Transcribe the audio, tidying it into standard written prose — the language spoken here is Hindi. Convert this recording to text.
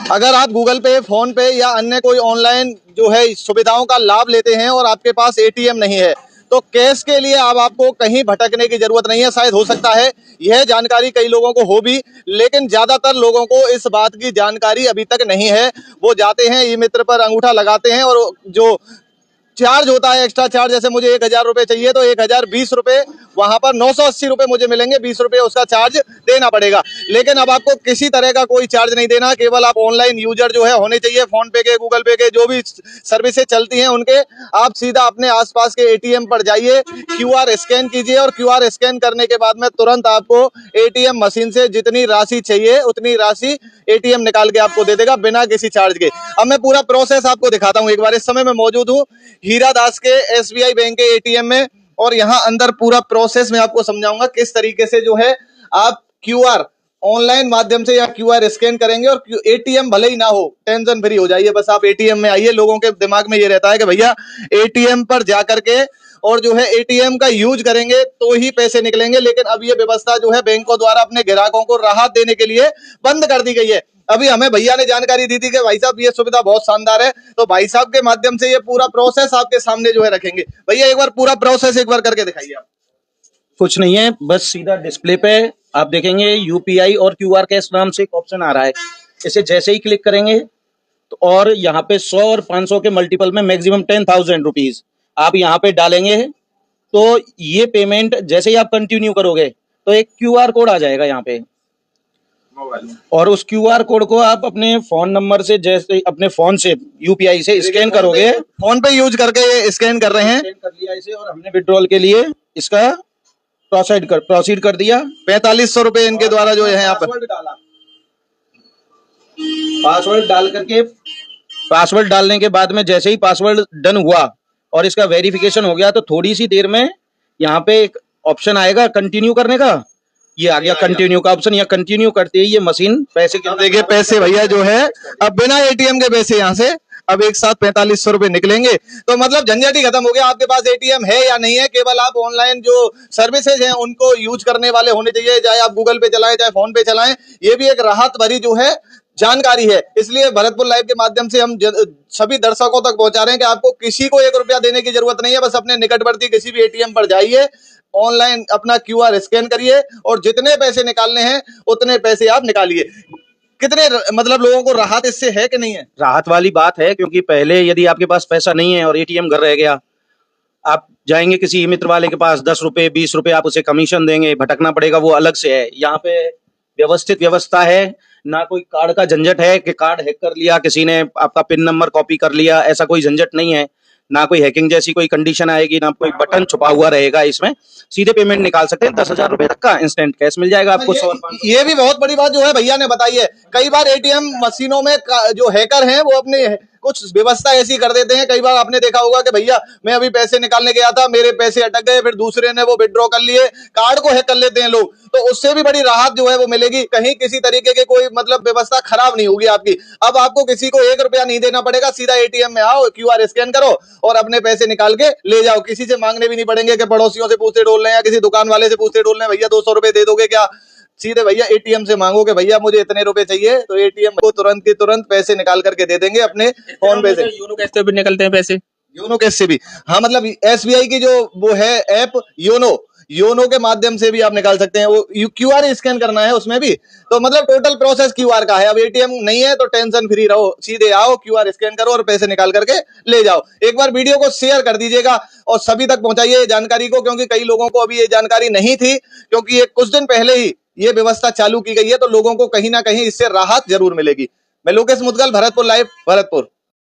अगर आप गूगल पे, फोन पे या अन्य कोई ऑनलाइन जो है सुविधाओं का लाभ लेते हैं और आपके पास एटीएम नहीं है, तो कैश के लिए अब आपको कहीं भटकने की जरूरत नहीं है। शायद हो सकता है यह जानकारी कई लोगों को हो भी, लेकिन ज्यादातर लोगों को इस बात की जानकारी अभी तक नहीं है। वो जाते हैं ई मित्र पर अंगूठा लगाते हैं और जो चार्ज होता है, एक्स्ट्रा चार्ज, जैसे मुझे 1000 रुपए चाहिए तो 1020 रुपए वहां पर 980 रुपए मुझे मिलेंगे, 20 रुपए उसका चार्ज देना पड़ेगा। लेकिन अब आपको किसी तरह का कोई चार्ज नहीं देना, केवल आप ऑनलाइन यूजर जो है होने चाहिए। फोन पे के, गूगल पे के जो भी सर्विसेज चलती हैं उनके, आप सीधा अपने आसपास के एटीएम पर जाइए, क्यूआर स्कैन कीजिए और क्यूआर स्कैन करने के बाद में तुरंत आपको एटीएम मशीन से जितनी राशि चाहिए उतनी राशि एटीएम निकाल के आपको दे देगा बिना किसी चार्ज के। अब मैं पूरा प्रोसेस आपको दिखाता हूँ एक बार। इस समय मैं मौजूद हूँ हीरा दास के एसबीआई बैंक के एटीएम में, और यहाँ अंदर पूरा प्रोसेस मैं आपको समझाऊंगा किस तरीके से जो है आप क्यूआर ऑनलाइन माध्यम से या क्यूआर स्कैन करेंगे। और एटीएम भले ही ना हो, टेंशन फ्री हो जाइए, बस आप एटीएम में आइए। लोगों के दिमाग में ये रहता है कि भैया एटीएम पर जाकर के और जो है एटीएम का यूज करेंगे तो ही पैसे निकलेंगे, लेकिन अब ये व्यवस्था जो है बैंकों द्वारा अपने ग्राहकों को राहत देने के लिए बंद कर दी गई है। अभी हमें भैया ने जानकारी दी थी कि भाई साहब ये सुविधा बहुत शानदार है, तो भाई साहब के माध्यम से ये पूरा प्रोसेस आपके सामने जो है रखेंगे। भैया एक बार पूरा प्रोसेस एक बार करके दिखाइए आप। कुछ नहीं है, बस सीधा डिस्प्ले पे आप देखेंगे यूपीआई और क्यूआर कैश नाम से एक ऑप्शन आ रहा है। इसे जैसे ही क्लिक करेंगे तो और यहाँ पे 100 और 500 के मल्टीपल में मैक्सिमम 10,000 रुपीज आप यहाँ पे डालेंगे, तो ये पेमेंट जैसे ही आप कंटिन्यू करोगे तो एक क्यूआर कोड आ जाएगा यहाँ पे, और उस क्यूआर कोड को आप अपने फोन नंबर से, जैसे अपने फोन से यूपीआई से स्कैन करोगे। फोन पे यूज करके ये स्कैन कर रहे हैं, स्कैन कर लिया इसे और हमने विड्रॉल के लिए इसका प्रोसीड कर दिया। 4500 रुपए इनके द्वारा जो है यहाँ पर पासवर्ड डाल करके, पासवर्ड डालने के बाद में जैसे ही पासवर्ड डन हुआ और इसका वेरिफिकेशन हो गया तो थोड़ी सी देर में यहाँ पे एक ऑप्शन आएगा कंटिन्यू करने का। ये आ गया कंटिन्यू का ऑप्शन। या कंटिन्यू करते ही ये मशीन पैसे के, देखिए पैसे भैया जो है अब बिना एटीएम के पैसे यहाँ से अब एक साथ 4500 रुपए निकलेंगे। तो मतलब झंझट ही खत्म हो गया। आपके पास एटीएम है या नहीं है, केवल आप ऑनलाइन जो सर्विसेज हैं उनको यूज करने वाले होने चाहिए, चाहे आप गूगल पे चलाएं चाहे फोन पे चलाएं। ये भी एक राहत भरी जो है जानकारी है, इसलिए भरतपुर लाइव के माध्यम से हम सभी दर्शकों तक पहुंचा रहे हैं कि आपको किसी को 1 रुपया देने की जरूरत नहीं है। बस अपने निकटवर्ती किसी भी एटीएम पर जाइए, ऑनलाइन अपना क्यूआर स्कैन करिए और जितने पैसे निकालने हैं उतने पैसे आप निकालिए। कितने मतलब लोगों को राहत इससे है कि नहीं है? राहत वाली बात है, क्योंकि पहले यदि आपके पास पैसा नहीं है और एटीएम घर रह गया, आप जाएंगे किसी मित्र वाले के पास, 10 रुपए 20 रुपए आप उसे कमीशन देंगे, भटकना पड़ेगा, वो अलग से है। यहाँ पे व्यवस्थित व्यवस्था है, ना कोई कार्ड का झंझट है कि कार्ड हैक कर लिया किसी ने, आपका पिन नंबर कॉपी कर लिया, ऐसा कोई झंझट नहीं है। ना कोई हैकिंग जैसी कोई कंडीशन आएगी, ना कोई बटन छुपा हुआ रहेगा। इसमें सीधे पेमेंट निकाल सकते हैं। 10,000 रुपए तक का इंस्टेंट कैश मिल जाएगा आपको। ये भी बहुत बड़ी बात जो है भैया ने बताई है। कई बार एटीएम मशीनों में जो हैकर हैं वो अपने कुछ व्यवस्था ऐसी कर देते हैं। कई बार आपने देखा होगा कि भैया मैं अभी पैसे निकालने गया था, मेरे पैसे अटक गए, फिर दूसरे ने वो विड्रॉ कर लिए, कार्ड को हैक कर लेते हैं लोग। तो उससे भी बड़ी राहत जो है वो मिलेगी। कहीं किसी तरीके के कोई मतलब व्यवस्था खराब नहीं होगी आपकी। अब आपको किसी को 1 रुपया नहीं देना पड़ेगा, सीधा एटीएम में आओ, क्यूआर स्कैन करो और अपने पैसे निकाल के ले जाओ। किसी से मांगने भी नहीं पड़ेंगे कि पड़ोसियों से पूछते डोल रहे हैं या किसी दुकान वाले से पूछते डोल रहे हैं भैया 200 रुपए दे दोगे क्या। सीधे भैया एटीएम से मांगो कि भैया मुझे इतने रुपए चाहिए, तो एटीएम को तुरंत के तुरंत पैसे निकाल करके दे देंगे अपने फोन पे से। योनो कैश से भी निकलते हैं पैसे, योनो कैश से भी। हाँ मतलब एसबीआई की जो वो है ऐप योनो के माध्यम से भी आप निकाल सकते हैं। वो क्यूआर स्कैन करना है उसमें भी, तो मतलब टोटल प्रोसेस क्यूआर का है। अब एटीएम नहीं है तो टेंशन फ्री रहो, सीधे आओ, क्यूआर स्कैन करो और पैसे निकाल करके ले जाओ। एक बार वीडियो को शेयर कर दीजिएगा और सभी तक पहुंचाइए जानकारी को, क्योंकि कई लोगों को अभी ये जानकारी नहीं थी, क्योंकि ये कुछ दिन पहले ही ये व्यवस्था चालू की गई है, तो लोगों को कहीं ना कहीं इससे राहत जरूर मिलेगी। मैं लोकेश मुदगल, भरतपुर लाइव, भरतपुर।